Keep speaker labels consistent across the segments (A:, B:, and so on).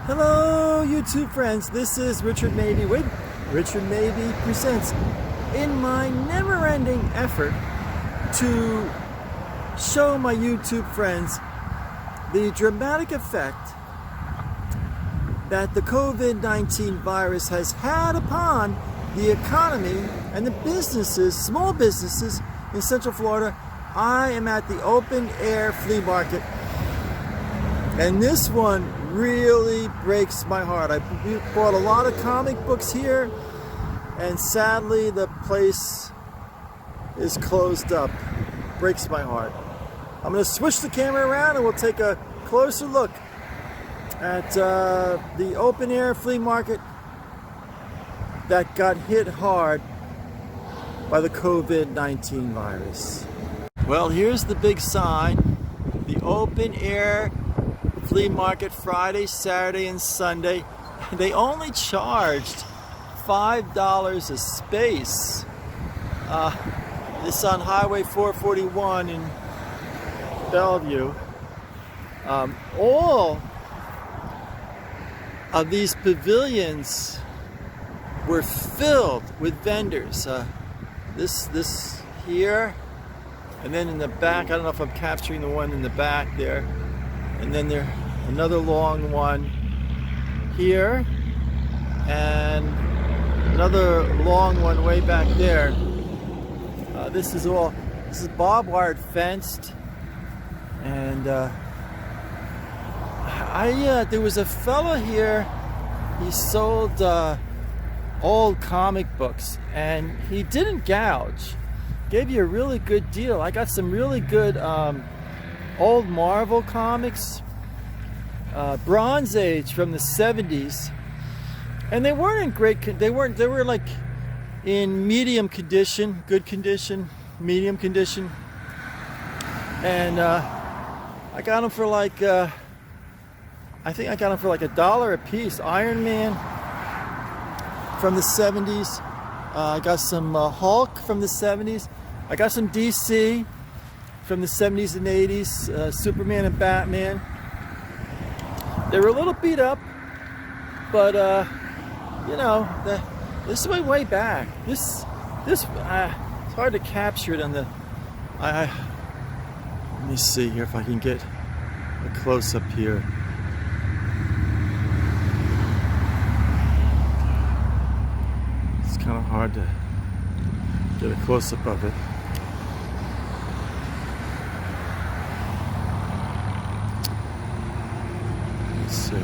A: Hello YouTube friends, this is Richard Mabey with Richard Mabey Presents. In my never-ending effort to show my YouTube friends the dramatic effect that the COVID-19 virus has had upon the economy and the businesses, small businesses in Central Florida, I am at the open air flea market, and this one really breaks my heart. I bought a lot of comic books here, and sadly the place is closed up. Breaks my heart. I'm going to switch the camera around and we'll take a closer look at the open air flea market that got hit hard by the COVID-19 virus. Well, here's the big sign. The open air flea market, Friday, Saturday, and Sunday. They only charged $5 a space. This on Highway 441 in Bellevue. All of these pavilions were filled with vendors. This here, and then in the back, I don't know if I'm capturing the one in the back there, and then there another long one here, and another long one way back there. This is barbed wire fenced, and there was a fella here. He sold old comic books, and he didn't gouge. Gave you a really good deal. I got some really good old Marvel comics, Bronze Age from the 70s, and they weren't in great. They were like in medium condition, good condition, medium condition, and I got them for like I think I got them for like $1 a piece. Iron Man from the 70s. I got some Hulk from the 70s. I got some DC from the 70s and 80s. Superman and Batman. They were a little beat up, but you know, this went way back. This it's hard to capture it on the. Let me see here if I can get a close up here. It's kind of hard to get a close up of it. Let's see.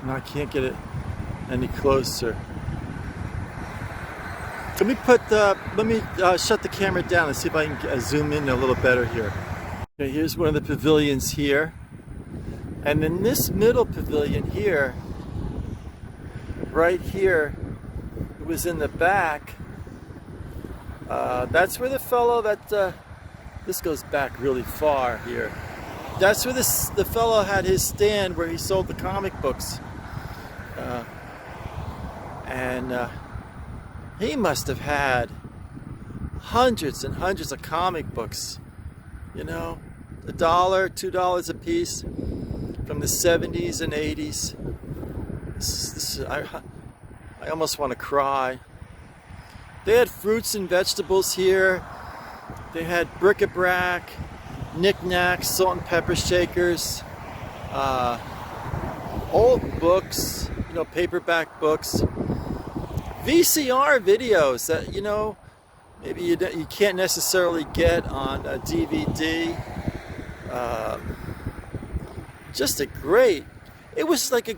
A: No, I can't get it any closer. Let me shut the camera down and see if I can zoom in a little better here. Okay, here's one of the pavilions here, and in this middle pavilion here, right here, it was in the back. That's where the fellow that this goes back really far here. That's where the fellow had his stand where he sold the comic books. And he must have had hundreds and hundreds of comic books, you know, $1, $2 a piece from the 70s and 80s. I almost want to cry. They had fruits and vegetables here. They had bric-a-brac, knickknacks, salt and pepper shakers, old books, you know, paperback books, VCR videos that, you know, maybe you can't necessarily get on a DVD. Just a great. It was like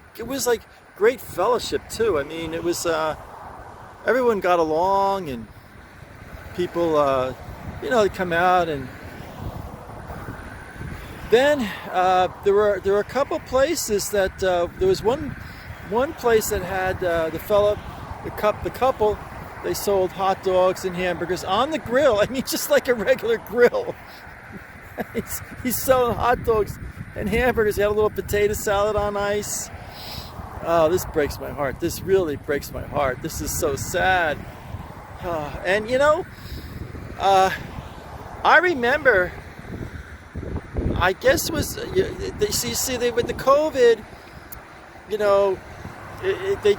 A: great fellowship too. I mean, it was everyone got along, and people, you know, they come out, and then there were a couple places that there was one place that had the couple. They sold hot dogs and hamburgers on the grill. I mean, just like a regular grill. He's selling hot dogs and hamburgers. He had a little potato salad on ice. Oh, this breaks my heart. This really breaks my heart. This is so sad. And you know, I remember I guess was, see, with the COVID, you know, they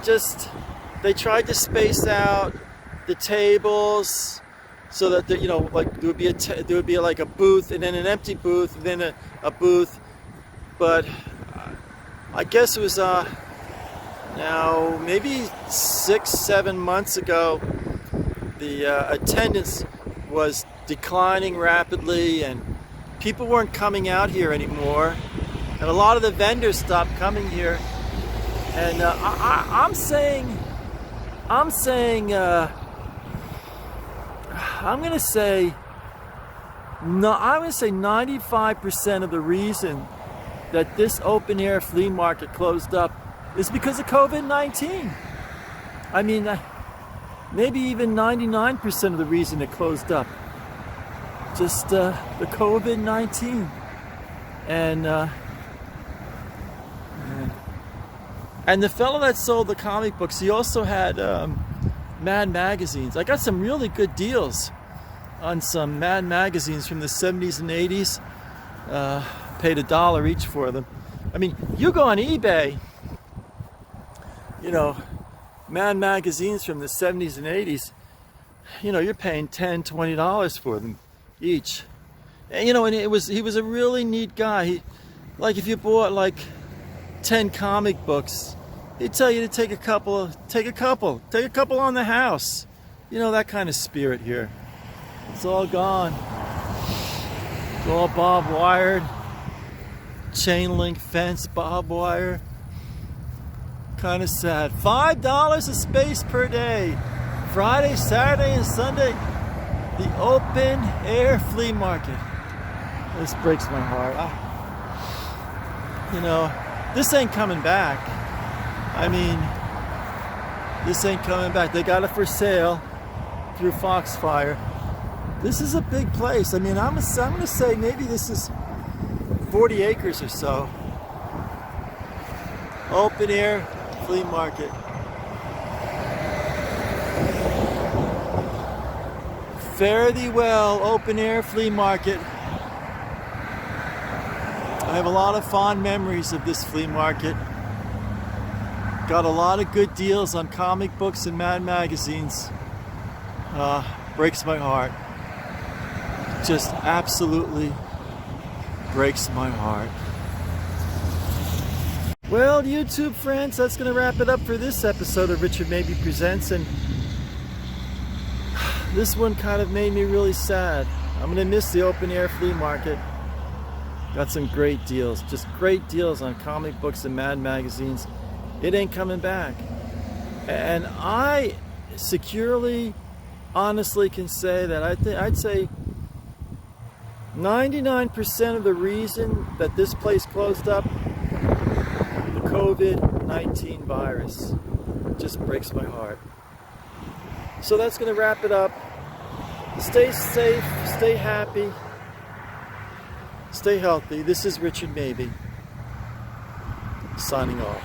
A: tried to space out the tables so that you know, like there would be like a booth and then an empty booth and then a booth. But I guess it was now maybe 6-7 months ago, the attendance was declining rapidly and people weren't coming out here anymore, and a lot of the vendors stopped coming here. And I'm saying I'm gonna say 95% of the reason that this open air flea market closed up is because of COVID-19. I mean, maybe even 99% of the reason it closed up. Just the COVID-19. And the fellow that sold the comic books, he also had Mad magazines. I got some really good deals on some Mad magazines from the 70s and 80s. Paid $1 each for them. I mean, you go on eBay, you know, Mad magazines from the 70s and 80s, you know, you're paying $10, $20 for them each. And, you know, and he was a really neat guy. Like if you bought like 10 comic books, he'd tell you to take a couple on the house. You know, that kind of spirit here. It's all gone. It's all barbed wired, chain link fence, barbed wire. Kind of sad. $5 a space per day. Friday, Saturday, and Sunday. The open air flea market. This breaks my heart. You know, this ain't coming back. I mean, this ain't coming back. They got it for sale through Foxfire. This is a big place. I mean, I'm gonna say maybe this is 40 acres or so. Open air flea market. Fare thee well, open air flea market. I have a lot of fond memories of this flea market. Got a lot of good deals on comic books and Mad magazines. Breaks my heart. Just absolutely breaks my heart. Well, YouTube friends, that's going to wrap it up for this episode of Richard Mabey Presents. And this one kind of made me really sad. I'm going to miss the open air flea market. Got some great deals, just great deals on comic books and Mad magazines. It ain't coming back. And I securely, honestly can say that I'd say 99% of the reason that this place closed up, the COVID-19 virus. It just breaks my heart. So that's going to wrap it up. Stay safe, stay happy, stay healthy. This is Richard Mabey, signing off.